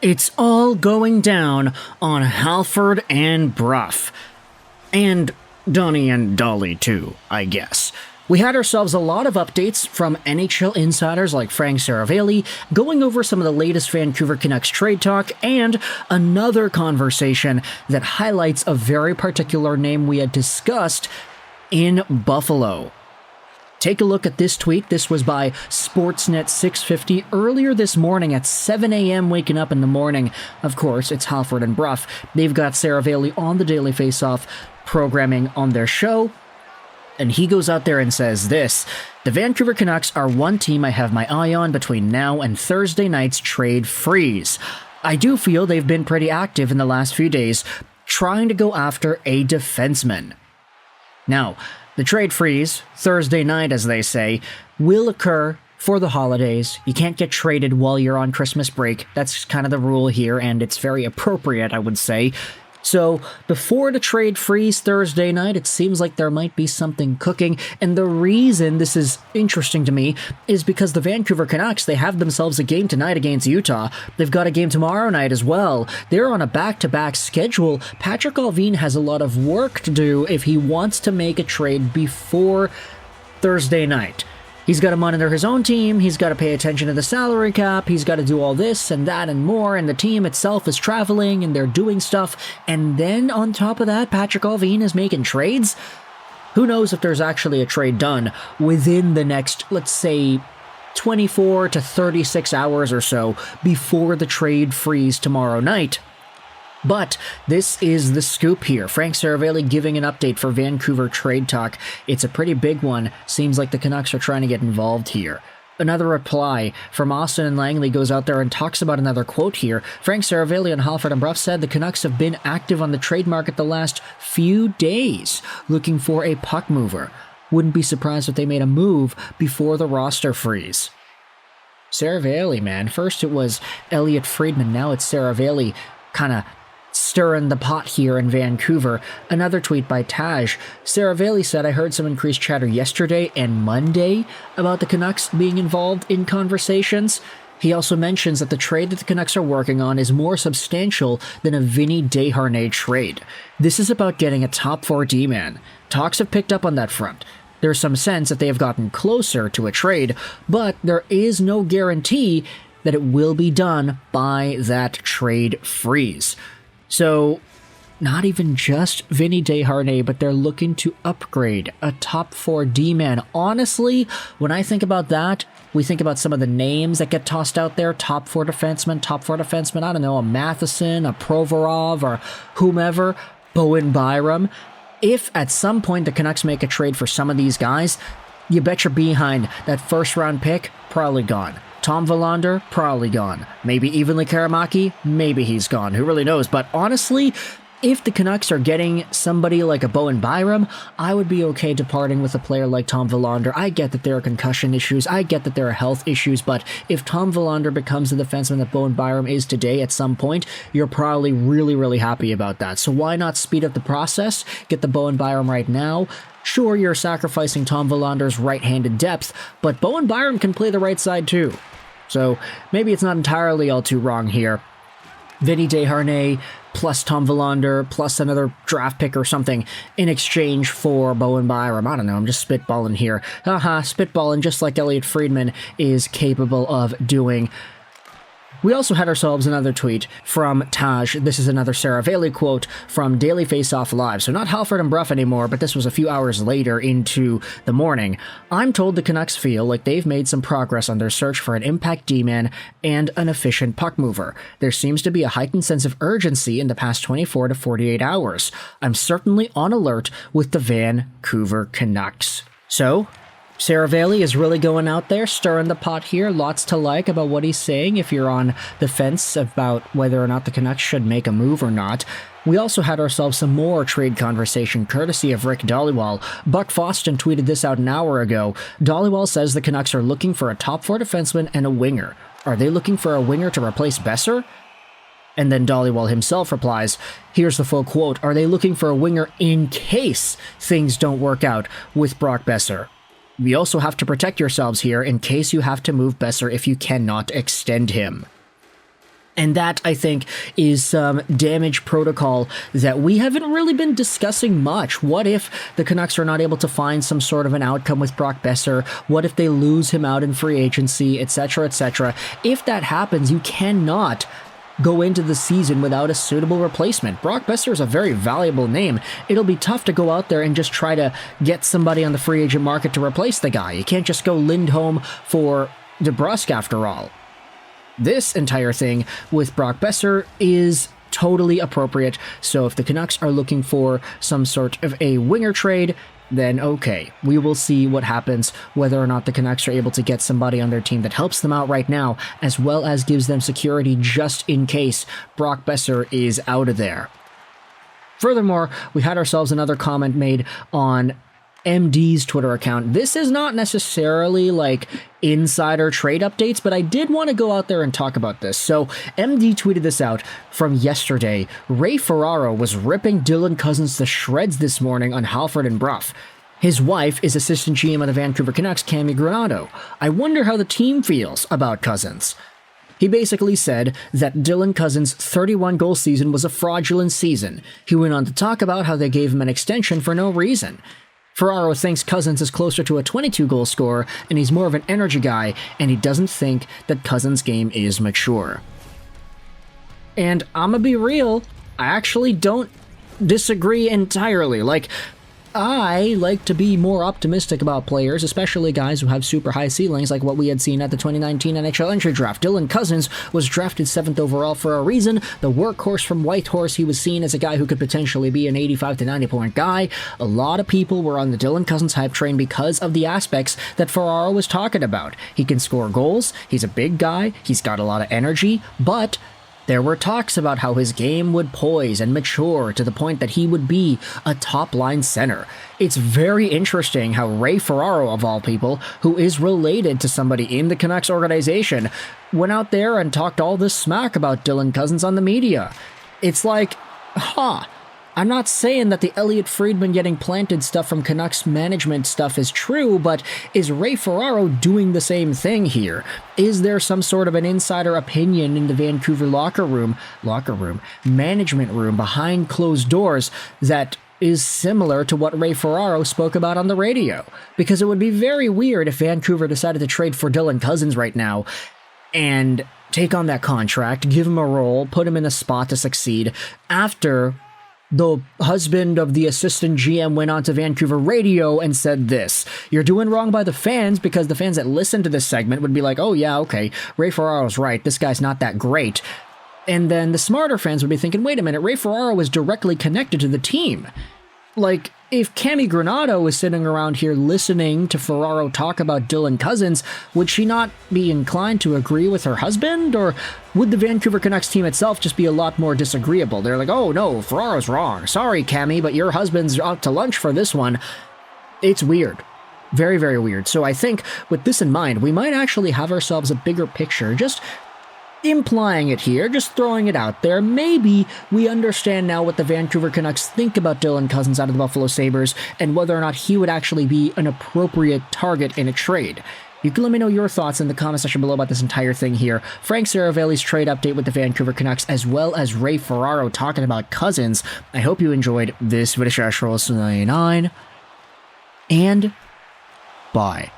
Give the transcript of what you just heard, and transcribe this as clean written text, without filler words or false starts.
It's all going down on Halford and Bruff. And Donnie and Dolly too, I guess. We had ourselves a lot of updates from NHL insiders like Frank Seravalli, going over some of the latest Vancouver Canucks trade talk, and another conversation that highlights a very particular name we had discussed in Buffalo. Take a look at this tweet. This was by Sportsnet 650 earlier this morning at 7 a.m. waking up in the morning. Of course, it's Halford and Bruff. They've got Seravalli on the Daily Faceoff programming on their show. And he goes out there and says this: the Vancouver Canucks are one team I have my eye on between now and Thursday night's trade freeze. I do feel they've been pretty active in the last few days, trying to go after a defenseman. Now, the trade freeze, Thursday night as they say, will occur for the holidays. You can't get traded while you're on Christmas break. That's kind of the rule here, and it's very appropriate, I would say. So, before the trade freeze Thursday night, it seems like there might be something cooking, and the reason this is interesting to me is because the Vancouver Canucks, they have themselves a game tonight against Utah. They've got a game tomorrow night as well. They're on a back-to-back schedule. Patrik Allvin has a lot of work to do if he wants to make a trade before Thursday night. He's got to monitor his own team, he's got to pay attention to the salary cap, he's got to do all this and that and more, and the team itself is traveling and they're doing stuff, and then on top of that, Patrik Allvin is making trades? Who knows if there's actually a trade done within the next, let's say, 24 to 36 hours or so before the trade freeze tomorrow night. But this is the scoop here. Frank Seravalli giving an update for Vancouver trade talk. It's a pretty big one. Seems like the Canucks are trying to get involved here. Another reply from Austin and Langley goes out there and talks about another quote here. Frank Seravalli and Halford and Bruff said the Canucks have been active on the trade market the last few days, looking for a puck mover. Wouldn't be surprised if they made a move before the roster freeze. Seravalli, man. First it was Elliotte Friedman, now it's Seravalli kind of stirring the pot here in Vancouver. Another tweet by Taj. Seravalli said, I heard some increased chatter yesterday and Monday about the Canucks being involved in conversations. He also mentions that the trade that the Canucks are working on is more substantial than a Vinny Desharnais trade. This is about getting a top 4 D-man. Talks have picked up on that front. There's some sense that they have gotten closer to a trade, but there is no guarantee that it will be done by that trade freeze. So, not even just Vinny Desharnais, but they're looking to upgrade a top 4 D-man. Honestly, when I think about that, we think about some of the names that get tossed out there. Top 4 defenseman, I don't know, a Matheson, a Provorov, or whomever, Bowen Byram. If at some point the Canucks make a trade for some of these guys, you bet your behind that first-round pick, probably gone. Tom Willander, probably gone. Maybe Iginla Karamaki, maybe he's gone. Who really knows? But honestly, if the Canucks are getting somebody like a Bowen Byram, I would be okay departing with a player like Tom Willander. I get that there are concussion issues. I get that there are health issues. But if Tom Willander becomes the defenseman that Bowen Byram is today at some point, you're probably really, really happy about that. So why not speed up the process? Get the Bowen Byram right now. Sure, you're sacrificing Tom Willander's right-handed depth, but Bowen Byram can play the right side too. So maybe it's not entirely all too wrong here. Vinny Desharnais plus Tom Willander plus another draft pick or something in exchange for Bowen Byram. I don't know, I'm just spitballing here. Spitballing just like Elliotte Friedman is capable of doing. We also had ourselves another tweet from Taj. This is another Seravalli quote from Daily Faceoff Live. So not Halford and Bruff anymore, but this was a few hours later into the morning. I'm told the Canucks feel like they've made some progress on their search for an impact D-man and an efficient puck mover. There seems to be a heightened sense of urgency in the past 24 to 48 hours. I'm certainly on alert with the Vancouver Canucks. So, Seravalli is really going out there, stirring the pot here. Lots to like about what he's saying if you're on the fence about whether or not the Canucks should make a move or not. We also had ourselves some more trade conversation courtesy of Rick Dhaliwal. Buck Foston tweeted this out an hour ago. Dhaliwal says the Canucks are looking for a top 4 defenseman and a winger. Are they looking for a winger to replace Besser? And then Dhaliwal himself replies, here's the full quote, are they looking for a winger in case things don't work out with Brock Besser? You also have to protect yourselves here in case you have to move Besser if you cannot extend him. And that, I think, is some damage protocol that we haven't really been discussing much. What if the Canucks are not able to find some sort of an outcome with Brock Boeser? What if they lose him out in free agency, etc., etc.? If that happens, you cannot go into the season without a suitable replacement. Brock Boeser is a very valuable name. It'll be tough to go out there and just try to get somebody on the free agent market to replace the guy. You can't just go Lindholm for DeBrusk after all. This entire thing with Brock Boeser is totally appropriate, so if the Canucks are looking for some sort of a winger trade, then okay, we will see what happens, whether or not the Canucks are able to get somebody on their team that helps them out right now, as well as gives them security just in case Brock Boeser is out of there. Furthermore, we had ourselves another comment made on MD's Twitter account. This is not necessarily like insider trade updates, but I did want to go out there and talk about this. So MD tweeted this out from yesterday. Ray Ferraro was ripping Dylan Cozens to shreds this morning on Halford and Bruff. His wife is assistant GM of the Vancouver Canucks, Cammy Granato. I wonder how the team feels about Cozens. He basically said that Dylan Cozens' 31-goal season was a fraudulent season. He went on to talk about how they gave him an extension for no reason. Ferraro thinks Cozens is closer to a 22-goal scorer, and he's more of an energy guy, and he doesn't think that Cozens' game is mature. And I'ma be real, I actually don't disagree entirely. Like, I like to be more optimistic about players, especially guys who have super high ceilings like what we had seen at the 2019 NHL Entry Draft. Dylan Cozens was drafted 7th overall for a reason. The workhorse from Whitehorse, he was seen as a guy who could potentially be an 85 to 90 point guy. A lot of people were on the Dylan Cozens hype train because of the aspects that Ferraro was talking about. He can score goals, he's a big guy, he's got a lot of energy, but there were talks about how his game would poise and mature to the point that he would be a top-line center. It's very interesting how Ray Ferraro, of all people, who is related to somebody in the Canucks organization, went out there and talked all this smack about Dylan Cozens on the media. It's like, I'm not saying that the Elliot Friedman getting planted stuff from Canucks management stuff is true, but is Ray Ferraro doing the same thing here? Is there some sort of an insider opinion in the Vancouver management room behind closed doors that is similar to what Ray Ferraro spoke about on the radio? Because it would be very weird if Vancouver decided to trade for Dylan Cozens right now and take on that contract, give him a role, put him in a spot to succeed after the husband of the assistant GM went on to Vancouver radio and said this. You're doing wrong by the fans, because the fans that listen to this segment would be like, oh yeah, okay, Ray Ferraro's right, this guy's not that great. And then the smarter fans would be thinking, wait a minute, Ray Ferraro is directly connected to the team. Like, if Cammy Granato is sitting around here listening to Ferraro talk about Dylan Cozens, would she not be inclined to agree with her husband? Or would the Vancouver Canucks team itself just be a lot more disagreeable? They're like, oh no, Ferraro's wrong. Sorry, Cammy, but your husband's out to lunch for this one. It's weird. Very, very weird. So I think with this in mind, we might actually have ourselves a bigger picture. Just implying it here, just throwing it out there. Maybe we understand now what the Vancouver Canucks think about Dylan Cozens out of the Buffalo Sabres and whether or not he would actually be an appropriate target in a trade. You can let me know your thoughts in the comment section below about this entire thing here. Frank Seravalli's trade update with the Vancouver Canucks, as well as Ray Ferraro talking about Cozens. I hope you enjoyed this video. And bye.